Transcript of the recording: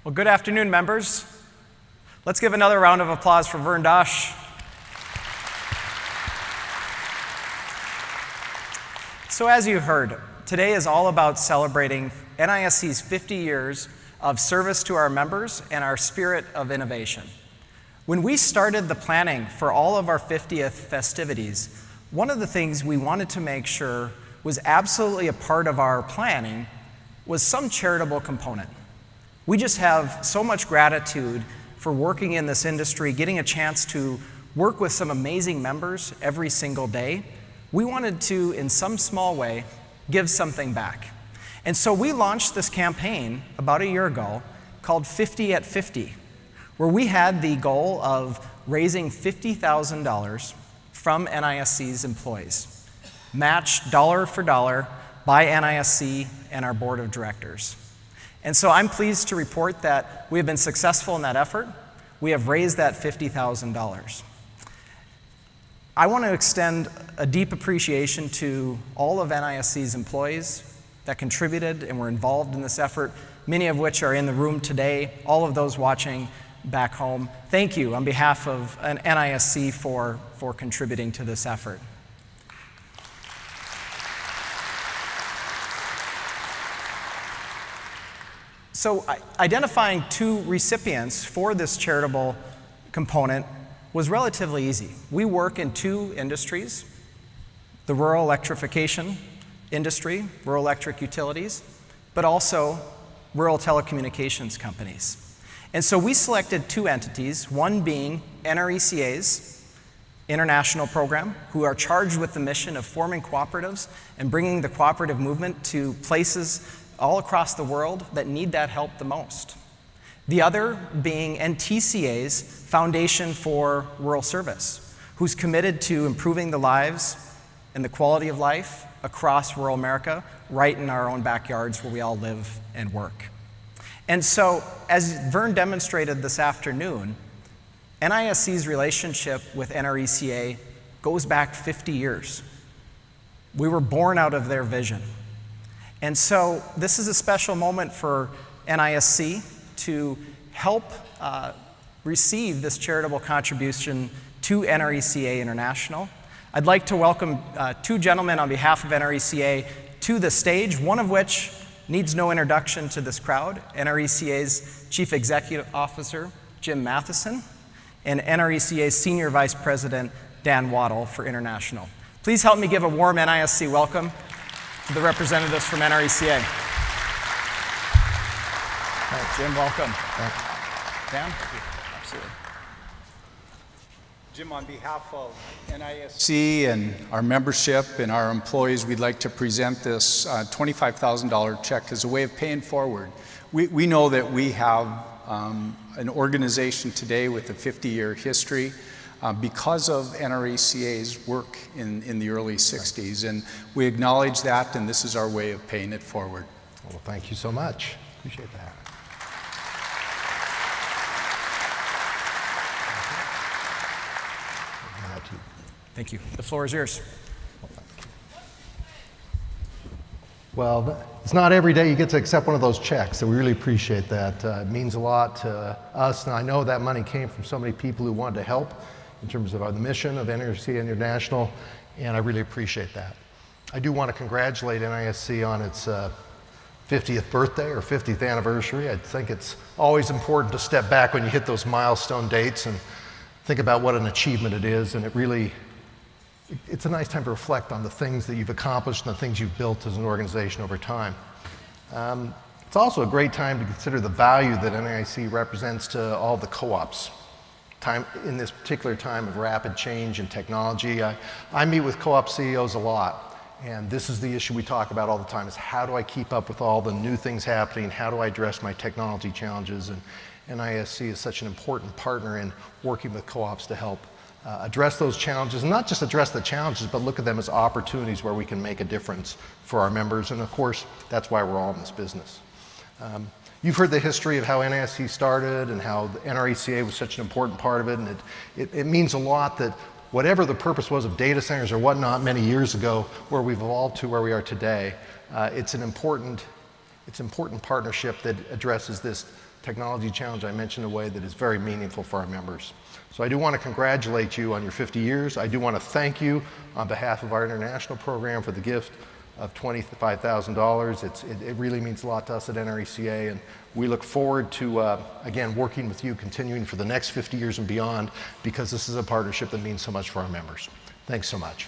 Well, good afternoon, members. Let's give another round of applause for Vern Dosh. So as you heard, today is all about celebrating NISC's 50 years of service to our members and our spirit of innovation. When we started the planning for all of our 50th festivities, one of the things we wanted to make sure was absolutely a part of our planning was some charitable component. We just have so much gratitude for working in this industry, getting a chance to work with some amazing members every single day. We wanted to, in some small way, give something back. And so we launched this campaign about a year ago called 50 at 50, where we had the goal of raising $50,000 from NISC's employees, matched dollar for dollar by NISC and our board of directors. And so I'm pleased to report that we have been successful in that effort. We have raised that $50,000. I want to extend a deep appreciation to all of NISC's employees that contributed and were involved in this effort, many of which are in the room today, all of those watching back home. Thank you on behalf of NISC for contributing to this effort. So identifying two recipients for this charitable component was relatively easy. We work in two industries, the rural electrification industry, rural electric utilities, but also rural telecommunications companies. And so we selected two entities, one being NRECA's international program, who are charged with the mission of forming cooperatives and bringing the cooperative movement to places all across the world that need that help the most. The other being NTCA's Foundation for Rural Service, who's committed to improving the lives and the quality of life across rural America, right in our own backyards where we all live and work. And so, as Vern demonstrated this afternoon, NISC's relationship with NRECA goes back 50 years. We were born out of their vision. And so this is a special moment for NISC to help receive this charitable contribution to NRECA International. I'd like to welcome two gentlemen on behalf of NRECA to the stage, one of which needs no introduction to this crowd, NRECA's Chief Executive Officer, Jim Matheson, and NRECA's Senior Vice President, Dan Waddle for International. Please help me give a warm NISC welcome to the representatives from NRECA. Thanks, Jim, welcome. Thanks. Dan? Absolutely. Jim, on behalf of NISC and our membership and our employees, we'd like to present this $25,000 check as a way of paying forward. We know that we have an organization today with a 50-year history because of NRECA's work in the early 60s, and we acknowledge that, and this is our way of paying it forward. Well, thank you so much. Appreciate that. Thank you. The floor is yours. Well, it's not every day you get to accept one of those checks, so we really appreciate that. It means a lot to us, and I know that money came from so many people who wanted to help in terms of the mission of NRECA International, and I really appreciate that. I do want to congratulate NISC on its 50th birthday or 50th anniversary. I think it's always important to step back when you hit those milestone dates and think about what an achievement it is, and it's a nice time to reflect on the things that you've accomplished and the things you've built as an organization over time. It's also a great time to consider the value that NIC represents to all the co-ops. In this particular time of rapid change in technology, I meet with co-op CEOs a lot, and this is the issue we talk about all the time, is how do I keep up with all the new things happening? How do I address my technology challenges? And NISC is such an important partner in working with co-ops to help address those challenges, and not just address the challenges, but look at them as opportunities where we can make a difference for our members, and of course, that's why we're all in this business. You've heard the history of how NISC started and how the NRECA was such an important part of it, and it means a lot that whatever the purpose was of data centers or whatnot many years ago, where we've evolved to where we are today, it's an important partnership that addresses this technology challenge I mentioned in a way that is very meaningful for our members. So I do want to congratulate you on your 50 years. I do want to thank you on behalf of our international program for the gift of $25,000. It really means a lot to us at NRECA, and we look forward to, again, working with you, continuing for the next 50 years and beyond, because this is a partnership that means so much for our members. Thanks so much.